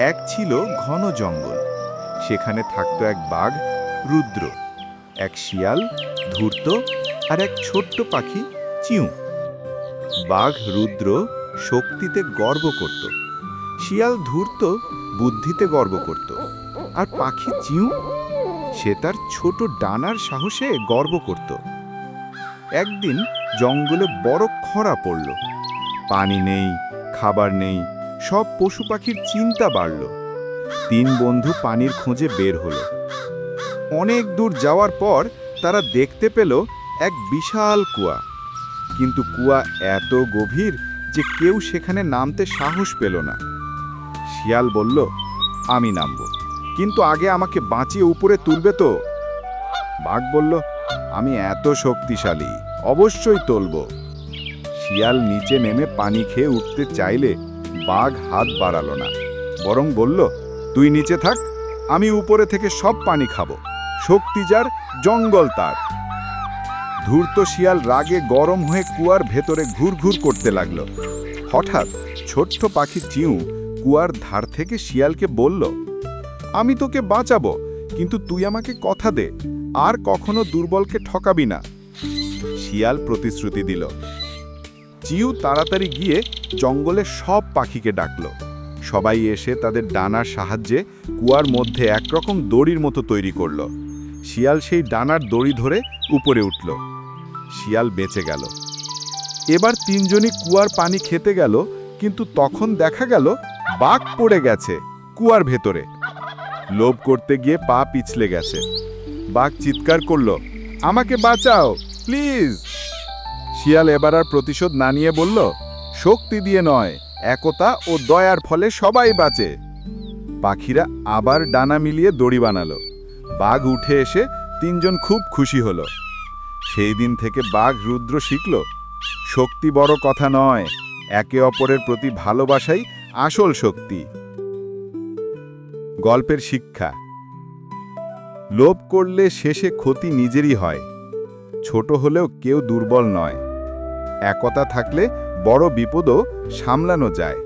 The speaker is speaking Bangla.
এক ছিল ঘন জঙ্গল। সেখানে থাকত এক বাঘ, রুদ্র, এক শিয়াল, ধূর্ত, আর এক ছোট্ট পাখি, চিউ। বাঘ রুদ্র শক্তিতে গর্ব করত, শিয়াল ধূর্ত বুদ্ধিতে গর্ব করত, আর পাখি চিউ সে তার ছোট ডানার সাহসে গর্ব করত। একদিন জঙ্গলে বড় খরা পড়ল। পানি নেই, খাবার নেই, সব পশু পাখির চিন্তা বাড়ল। তিন বন্ধু পানির খোঁজে বের হলো। অনেক দূর যাওয়ার পর তারা দেখতে পেল এক বিশাল কুয়া। কিন্তু কুয়া এত গভীর যে কেউ সেখানে নামতে সাহস পেল না। শিয়াল বলল, আমি নামব, কিন্তু আগে আমাকে বাঁচিয়ে উপরে তুলবে তো? বাঘ বলল, আমি এত শক্তিশালী, অবশ্যই তুলব। শিয়াল নিচে নেমে পানি খেয়ে উঠতে চাইলে বাঘ হাত বাড়ালো না, বরং বলল, তুই নিচে থাক, আমি উপরে থেকে সব পানি খাবো। শক্তি যার, জঙ্গল তার। ধূর্ত শিয়াল রাগে গরম হয়ে কুয়ার ভেতরে ঘুরঘুর করতে লাগলো। হঠাৎ ছোট্ট পাখি চিউ কুয়ার ধার থেকে শিয়ালকে বলল, আমি তোকে বাঁচাবো, কিন্তু তুই আমাকে কথা দে, আর কখনো দুর্বলকে ঠকাবি না। শিয়াল প্রতিশ্রুতি দিল। চিউ তাড়াতাড়ি গিয়ে জঙ্গলে সব পাখিকে ডাকল। সবাই এসে তাদের ডানার সাহায্যে কুয়ার মধ্যে একরকম দড়ির মতো তৈরি করল। শিয়াল সেই ডানার দড়ি ধরে উপরে উঠল। শিয়াল বেঁচে গেল। এবার তিনজনই কুয়ার পানি খেতে গেল, কিন্তু তখন দেখা গেল বাঘ পড়ে গেছে কুয়ার ভেতরে। লোভ করতে গিয়ে পা পিছলে গেছে। বাঘ চিৎকার করল, আমাকে বাঁচাও, প্লিজ। শিয়াল এবার আর প্রতিশোধ না নিয়ে বলল, শক্তি দিয়ে নয়, একতা ও দয়ার ফলে সবাই বাঁচে। পাখিরা আবার ডানা মিলিয়ে দড়ি বানালো। বাঘ উঠে এসে তিনজন খুব খুশি হলো। সেই দিন থেকে বাঘ রুদ্র শিখল, শক্তি বড় কথা নয়, একে অপরের প্রতি ভালোবাসাই আসল শক্তি। গল্পের শিক্ষা: লোভ করলে শেষে ক্ষতি নিজেরই হয়। ছোট হলেও কেউ দুর্বল নয়। একতা থাকলে বড় বিপদও সামলানো যায়।